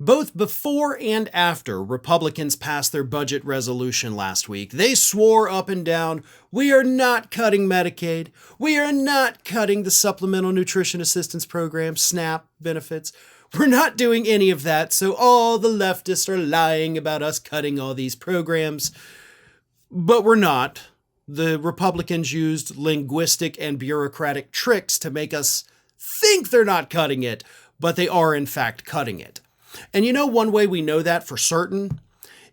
Both before and after Republicans passed their budget resolution last week, they swore up and down, we are not cutting Medicaid. We are not cutting the Supplemental Nutrition Assistance Program, SNAP benefits. We're not doing any of that, so all the leftists are lying about us cutting all these programs. But we're not. The Republicans used linguistic and bureaucratic tricks to make us think they're not cutting it, but they are in fact cutting it. And you know, one way we know that for certain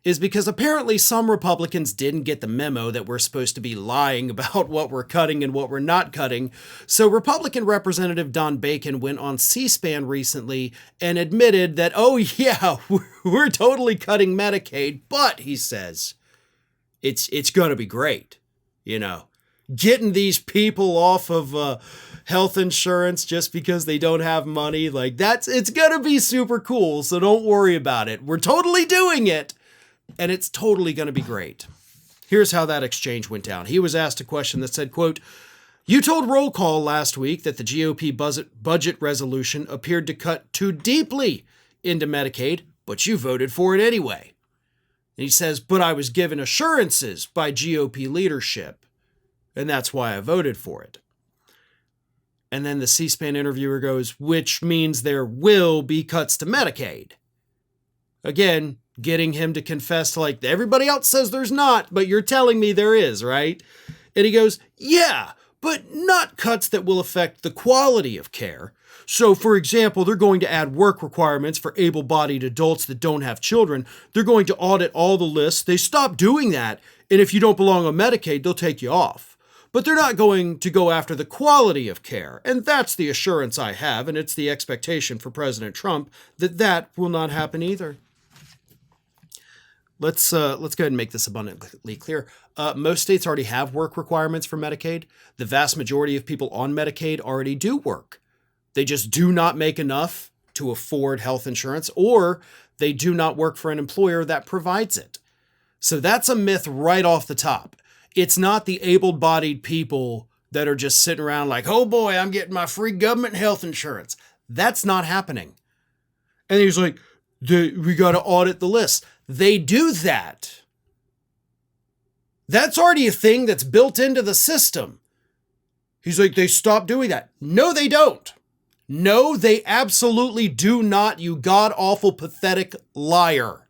is because apparently some Republicans didn't get the memo that we're supposed to be lying about what we're cutting and what we're not cutting. So Republican Representative Don Bacon went on C-SPAN recently and admitted that, oh yeah, we're totally cutting Medicaid, but he says, it's going to be great. You know, getting these people off of health insurance just because they don't have money, like it's going to be super cool. So don't worry about it. We're totally doing it. And it's totally going to be great. Here's how that exchange went down. He was asked a question that said, quote, "You told roll call last week that the GOP budget resolution appeared to cut too deeply into Medicaid, but you voted for it anyway." And he says, "But I was given assurances by GOP leadership, and that's why I voted for it." And then the C-SPAN interviewer goes, "Which means there will be cuts to Medicaid." Again, getting him to confess to, like, everybody else says there's not, but you're telling me there is, right? And he goes, "Yeah, but not cuts that will affect the quality of care. So, for example, they're going to add work requirements for able-bodied adults that don't have children. They're going to audit all the lists. They stopped doing that, and if you don't belong on Medicaid, they'll take you off. But they're not going to go after the quality of care, and that's the assurance I have, and it's the expectation for President Trump that that will not happen either." Let's go ahead and make this abundantly clear. Most states already have work requirements for Medicaid. The vast majority of people on Medicaid already do work. They just do not make enough to afford health insurance, or they do not work for an employer that provides it. So that's a myth right off the top. It's not the able-bodied people that are just sitting around like, oh boy, I'm getting my free government health insurance. That's not happening. And he's like, we got to audit the list. They do that. That's already a thing that's built into the system. He's like, they stopped doing that. No, they don't. No, they absolutely do not, you god-awful, pathetic liar.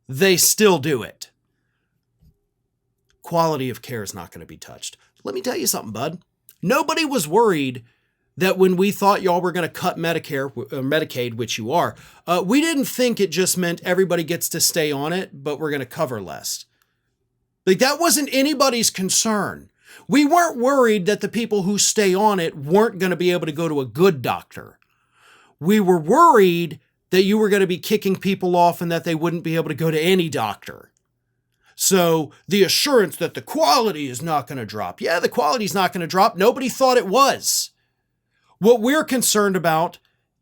They still do it. Quality of care is not going to be touched. Let me tell you something, bud. Nobody was worried that when we thought y'all were going to cut Medicaid, which you are, we didn't think it just meant everybody gets to stay on it, but we're going to cover less. Like, that wasn't anybody's concern. We weren't worried that the people who stay on it weren't going to be able to go to a good doctor. We were worried that you were going to be kicking people off and that they wouldn't be able to go to any doctor. So the assurance that the quality is not going to drop. Yeah, the quality is not going to drop. Nobody thought it was. What we're concerned about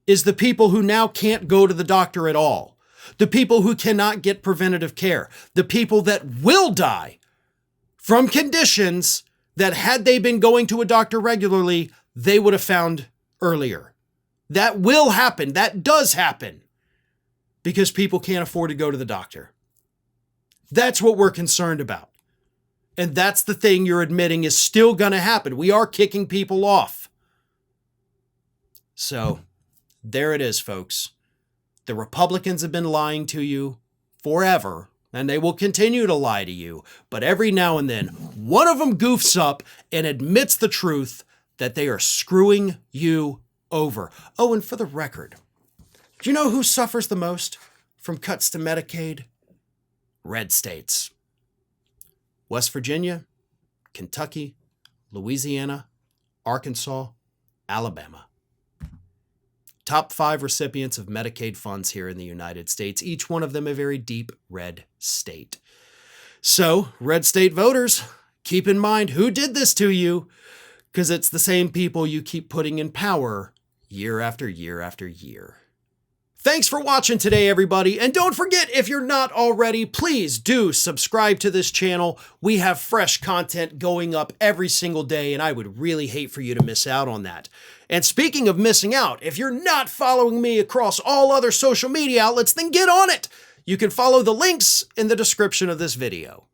is the people who now can't go to the doctor at all. The people who cannot get preventative care. The people that will die from conditions that, had they been going to a doctor regularly, they would have found earlier. That will happen. That does happen. Because people can't afford to go to the doctor. That's what we're concerned about. And that's the thing you're admitting is still going to happen. We are kicking people off. So, there it is, folks. The Republicans have been lying to you forever, and they will continue to lie to you. But every now and then, one of them goofs up and admits the truth that they are screwing you over. Oh, and for the record, do you know who suffers the most from cuts to Medicaid? Red states. West Virginia, Kentucky, Louisiana, Arkansas, Alabama. Top 5 recipients of Medicaid funds here in the United States, each one of them a very deep red state. So, red state voters, keep in mind who did this to you, because it's the same people you keep putting in power year after year after year. Thanks for watching today, everybody. And don't forget, if you're not already, please do subscribe to this channel. We have fresh content going up every single day, and I would really hate for you to miss out on that. And speaking of missing out, if you're not following me across all other social media outlets, then get on it. You can follow the links in the description of this video.